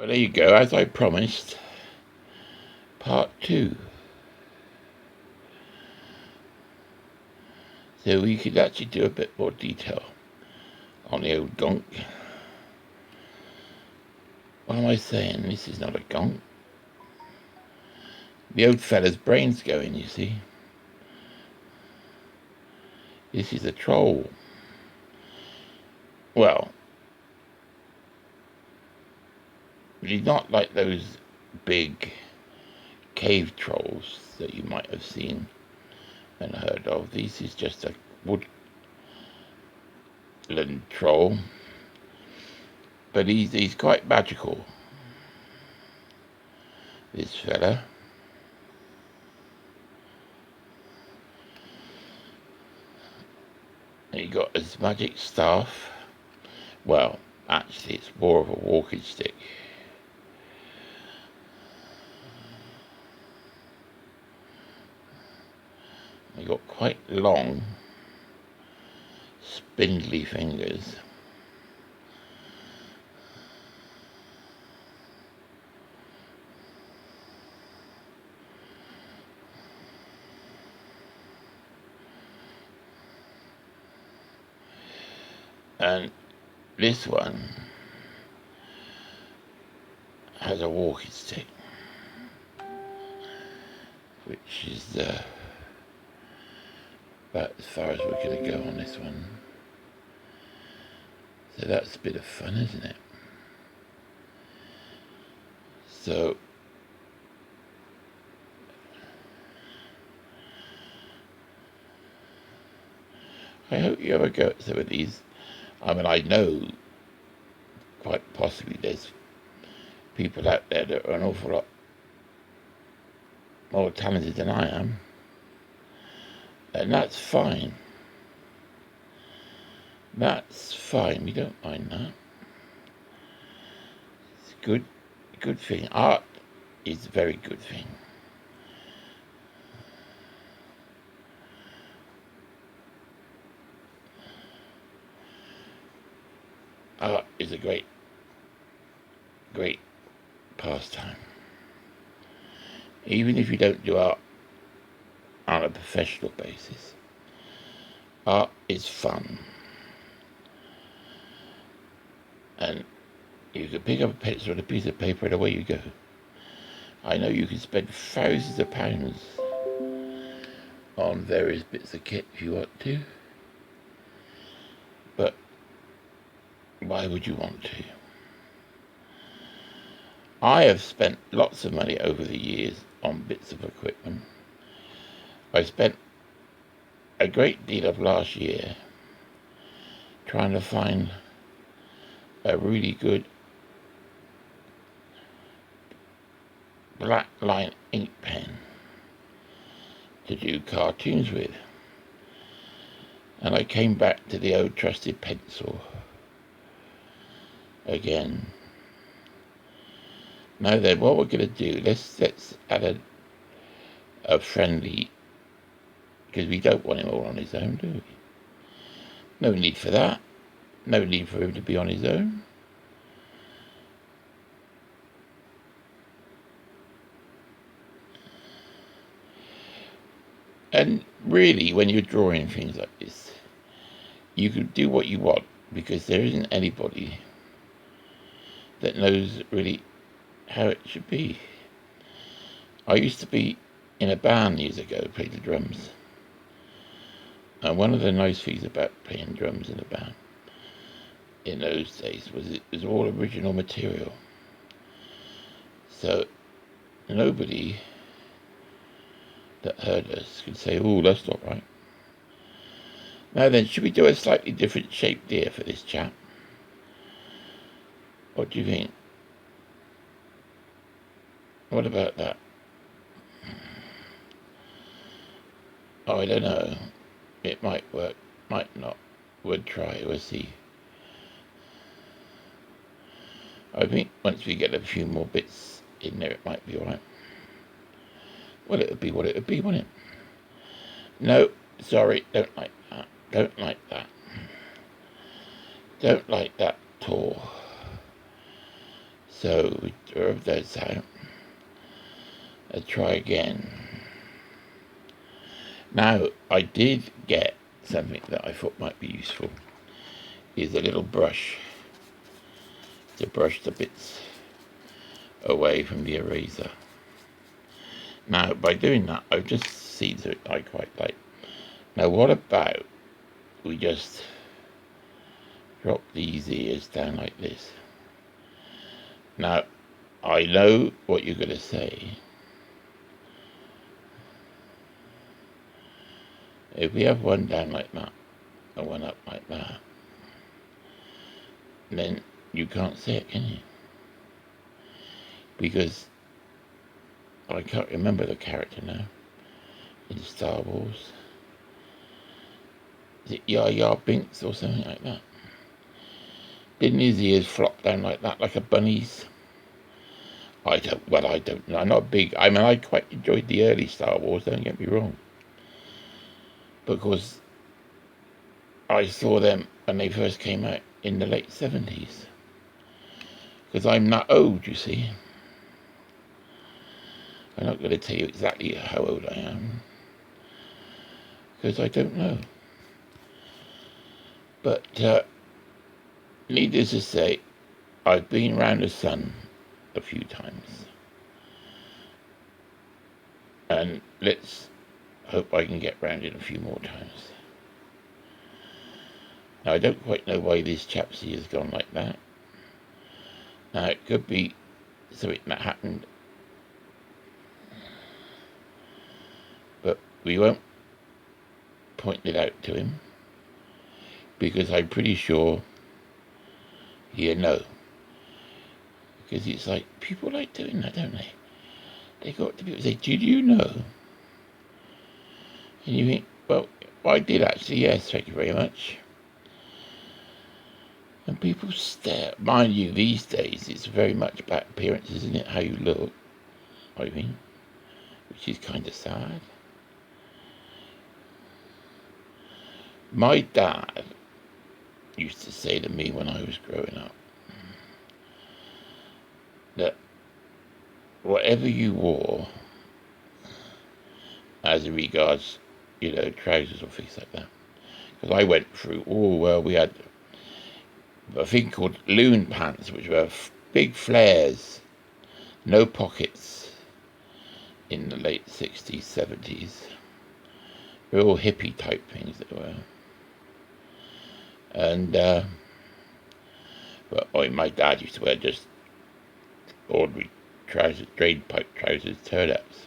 Well, there you go, as I promised, part 2. So we could actually do a bit more detail on the old gonk. What am I saying? This is not a gonk. The old fella's brain's going, you see. This is a troll. Well, he's not like those big cave trolls that you might have seen and heard of. This is just a woodland troll, but he's quite magical, this fella. He got his magic staff. Well, actually it's more of a walking stick. He got quite long, spindly fingers. And this one has a walking stick, which is about as far as we're going to go on this one. So that's a bit of fun, isn't it? So I hope you ever go at some of these. I mean, I know quite possibly there's people out there that are an awful lot more talented than I am, and that's fine. That's fine. We don't mind that. It's a good thing. Art is a very good thing. Art is a great pastime. Even if you don't do art on a professional basis, art is fun. And you can pick up a pencil and a piece of paper and away you go. I know you can spend thousands of pounds on various bits of kit if you want to, but why would you want to? I have spent lots of money over the years on bits of equipment. I spent a great deal of last year trying to find a really good black line ink pen to do cartoons with, and I came back to the old trusted pencil again. Now then, what we're going to do, let's add a friendly, because we don't want him all on his own, do we? No need for that. No need for him to be on his own. And really, when you're drawing things like this, you can do what you want, because there isn't anybody that knows really how it should be. I used to be in a band years ago, played the drums. And one of the nice things about playing drums in a band in those days was it was all original material. So nobody that heard us could say, oh, that's not right. Now then, should we do a slightly different shaped ear for this chap? What do you think? What about that? Oh, I don't know. It might work, might not. We'll try, we'll see. I think once we get a few more bits in there, it might be alright. Well, it would be what it would be, wouldn't it? No, sorry, don't like that. Don't like that. Don't like that at all. So we drove those out. I'll try again. Now, I did get something that I thought might be useful. Is a little brush to brush the bits away from the eraser. Now, by doing that, I've just seen something I quite like. Now, what about we just drop these ears down like this? Now, I know what you're going to say. If we have one down like that, and one up like that, then you can't see it, can you? Because I can't remember the character now in Star Wars. Is it Yar Yar Binks or something like that? Didn't his ears flop down like that, like a bunny's? I don't know. I'm not big. I mean, I quite enjoyed the early Star Wars, don't get me wrong. Because I saw them when they first came out in the late 70s. Because I'm not old, you see. I'm not going to tell you exactly how old I am. Because I don't know. But needless to say, I've been round the sun a few times. And let's hope I can get round it a few more times. Now, I don't quite know why this chap's ear has gone like that. Now, it could be something that happened. But we won't point it out to him. Because I'm pretty sure he'll know. Because it's like, people like doing that, don't they? They go up to people and say, did you know? And you think, well, I did actually, yes, thank you very much. And people stare. Mind you, these days, it's very much about appearance, isn't it? How you look, I think. Which is kind of sad. My dad used to say to me when I was growing up, that whatever you wore, as regards, trousers or things like that, because I went through, we had a thing called loon pants, which were big flares, no pockets, in the late 60s, 70s. They're all hippie type things that were. And, my dad used to wear just ordinary trousers, drain pipe trousers, turn-ups.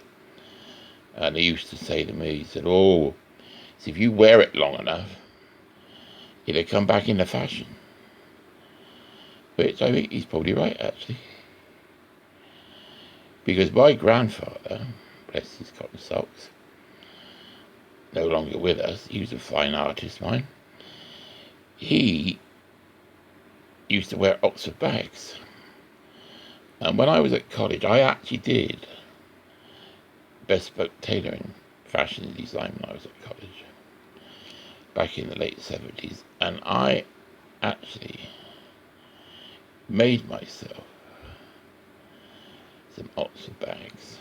And he used to say to me, he said, so if you wear it long enough, it'll come back into fashion. Which I think he's probably right, actually. Because my grandfather, bless his cotton socks, no longer with us, he was a fine artist, mine. He used to wear Oxford bags. And when I was at college, I actually did bespoke tailoring, fashion design when I was at college, back in the late 70s. And I actually made myself some Oxford bags.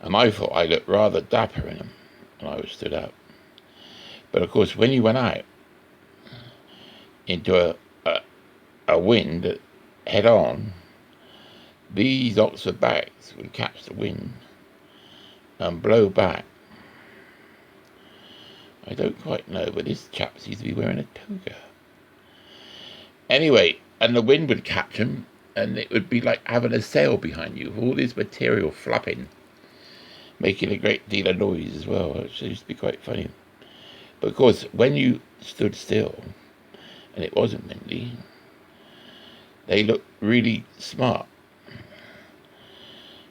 And I thought I looked rather dapper in them when I was stood up. But of course, when you went out into a wind head on, these Oxford bags would catch the wind and blow back. I don't quite know, but this chap seems to be wearing a toga. Anyway, and the wind would catch him, and it would be like having a sail behind you with all this material flapping, making a great deal of noise as well, which used to be quite funny. But of course, when you stood still, and it wasn't windy, they looked really smart.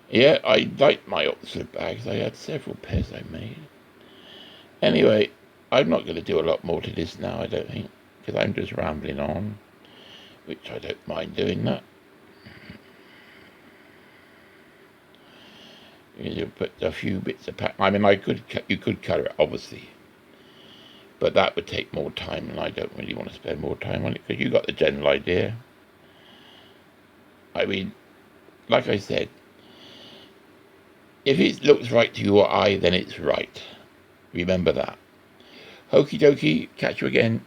Yeah, I liked my Oxford bags. I had several pairs I made. Anyway, I'm not going to do a lot more to this now, I don't think, because I'm just rambling on, which I don't mind doing that. You put a few bits of I mean, you could colour it, obviously, but that would take more time, and I don't really want to spend more time on it, because you got the general idea. I mean, like I said, if it looks right to your eye, then it's right. Remember that. Okie dokie, catch you again.